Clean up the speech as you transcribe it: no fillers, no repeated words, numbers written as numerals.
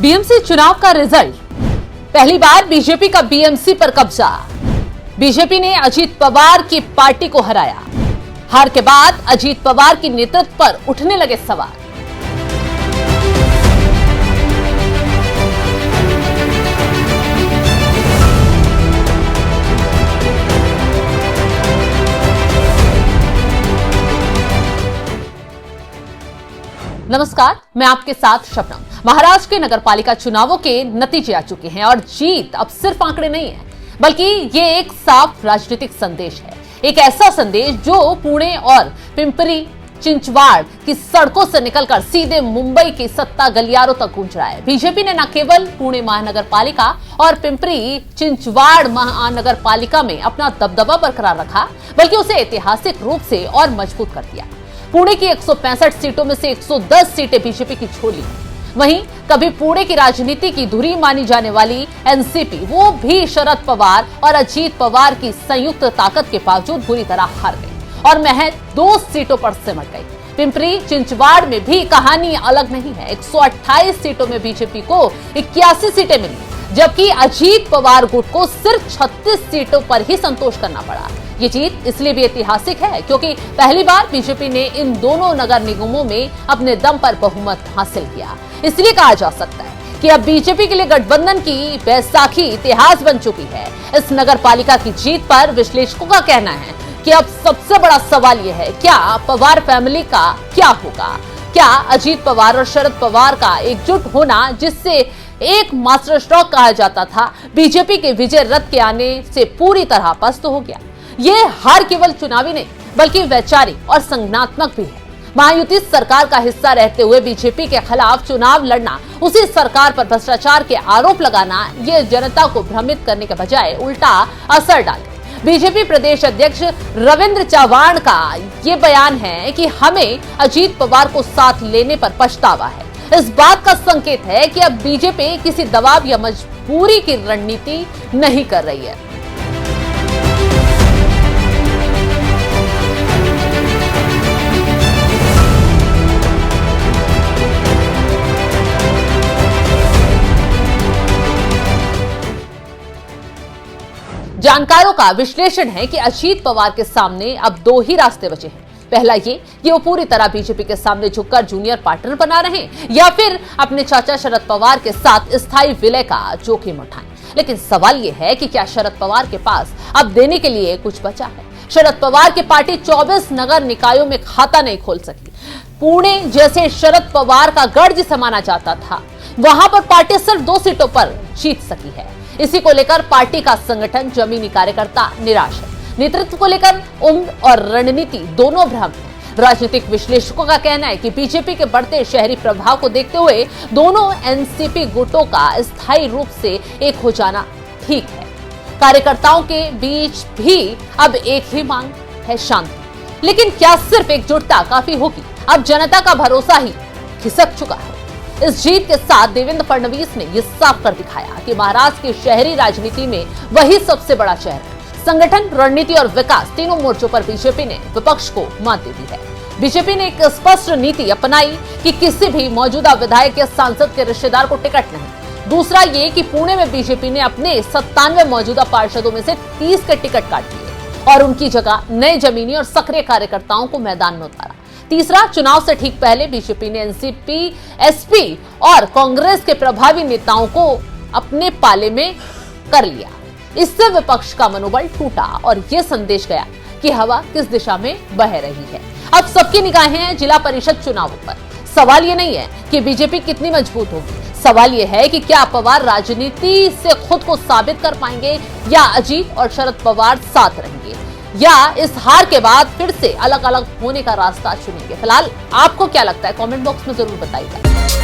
BMC चुनाव का result, पहली बार बीजेपी का बीएमसी पर कब्जा। बीजेपी ने अजीत पवार की पार्टी को हराया। हार के बाद अजीत पवार की नेतृत्व पर उठने लगे सवाल। नमस्कार, मैं आपके साथ शबनम। महाराष्ट्र के नगरपालिका चुनावों के नतीजे आ चुके हैं और जीत अब सिर्फ आंकड़े नहीं है, बल्कि ये एक साफ राजनीतिक संदेश है। एक ऐसा संदेश जो पुणे और पिंपरी चिंचवाड़ की सड़कों से निकलकर सीधे मुंबई की सत्ता गलियारों तक गूंज रहा है। बीजेपी ने न केवल पुणे महानगर पालिका और पिंपरी चिंचवाड़ महानगर पालिका में अपना दबदबा बरकरार रखा, बल्कि उसे ऐतिहासिक रूप से और मजबूत कर दिया। पुणे की 165 सीटों में से 110 सीटें बीजेपी की छोड़ी। वहीं कभी पुणे की राजनीति की धुरी मानी जाने वाली एनसीपी, वो भी शरद पवार और अजीत पवार की संयुक्त ताकत के बावजूद बुरी तरह हार गई और महज 2 सीटों पर सिमट गई। पिंपरी चिंचवाड़ में भी कहानी अलग नहीं है। 128 सीटों में बीजेपी को 81 सीटें मिली, जबकि अजीत पवार गुट को सिर्फ 36 सीटों पर ही संतोष करना पड़ा। ये जीत इसलिए भी ऐतिहासिक है क्योंकि पहली बार बीजेपी ने इन दोनों नगर निगमों में अपने दम पर बहुमत हासिल किया। इसलिए कहा जा सकता है कि अब बीजेपी के लिए गठबंधन की बैसाखी इतिहास बन चुकी है। इस नगर पालिका की जीत पर विश्लेषकों का कहना है कि अब सबसे बड़ा सवाल यह है, क्या पवार फैमिली का क्या होगा? क्या अजीत पवार और शरद पवार का एकजुट होना, जिससे एक मास्टर स्ट्रोक कहा जाता था, बीजेपी के विजय रथ के आने से पूरी तरह पस्त हो गया? ये हार केवल चुनावी नहीं, बल्कि वैचारिक और संज्ञानात्मक भी है। महायुति सरकार का हिस्सा रहते हुए बीजेपी के खिलाफ चुनाव लड़ना, उसी सरकार पर भ्रष्टाचार के आरोप लगाना, ये जनता को भ्रमित करने के बजाय उल्टा असर डाले। बीजेपी प्रदेश अध्यक्ष रविंद्र चव्हाण का ये बयान है कि हमें अजीत पवार को साथ लेने पर पछतावा है। इस बात का संकेत है कि अब बीजेपी किसी दबाव या मजबूरी की रणनीति नहीं कर रही है। जानकारों का विश्लेषण है कि अजीत पवार के सामने अब 2 ही रास्ते बचे हैं। पहला ये कि वो पूरी तरह बीजेपी के सामने झुककर जूनियर पार्टनर बना रहे, या फिर अपने चाचा शरद पवार के साथ स्थायी विलय का जोखिम उठाएं। लेकिन सवाल ये है कि क्या शरद पवार के पास अब देने के लिए कुछ बचा है? शरद पवार की पार्टी 24 नगर निकायों में खाता नहीं खोल सकी। पुणे जैसे शरद पवार का गढ़ जिसे माना जाता था, वहां पर पार्टी सिर्फ 2 सीटों पर जीत सकी है। इसी को लेकर पार्टी का संगठन, जमीनी कार्यकर्ता निराश है। नेतृत्व को लेकर उम्र और रणनीति दोनों भ्रम है। राजनीतिक विश्लेषकों का कहना है कि बीजेपी के बढ़ते शहरी प्रभाव को देखते हुए दोनों एनसीपी गुटों का स्थायी रूप से एक हो जाना ठीक है। कार्यकर्ताओं के बीच भी अब एक ही मांग है, शांति। लेकिन क्या सिर्फ एकजुटता काफी होगी? अब जनता का भरोसा ही खिसक चुका है। इस जीत के साथ देवेंद्र फडणवीस ने यह साफ कर दिखाया कि महाराष्ट्र की शहरी राजनीति में वही सबसे बड़ा शहर है। संगठन, रणनीति और विकास, तीनों मोर्चों पर बीजेपी ने विपक्ष को मात दे दी है। बीजेपी ने एक स्पष्ट नीति अपनाई कि किसी भी मौजूदा विधायक या सांसद के रिश्तेदार को टिकट नहीं। दूसरा ये कि पुणे में बीजेपी ने अपने 97 मौजूदा पार्षदों में से 30 के टिकट काट दिए और उनकी जगह नए जमीनी और सक्रिय कार्यकर्ताओं को मैदान में उतारा। तीसरा, चुनाव से ठीक पहले बीजेपी ने एनसीपी, एसपी और कांग्रेस के प्रभावी नेताओं को अपने पाले में कर लिया। इससे विपक्ष का मनोबल टूटा और यह संदेश गया कि हवा किस दिशा में बह रही है। अब सबकी निगाहें हैं जिला परिषद चुनावों पर। सवाल ये नहीं है कि बीजेपी कितनी मजबूत होगी, सवाल ये है कि क्या पवार राजनीति से खुद को साबित कर पाएंगे, या अजीत और शरद पवार साथ रहेंगे, या इस हार के बाद फिर से अलग अलग होने का रास्ता चुनेंगे। फिलहाल आपको क्या लगता है, कमेंट बॉक्स में जरूर बताइएगा।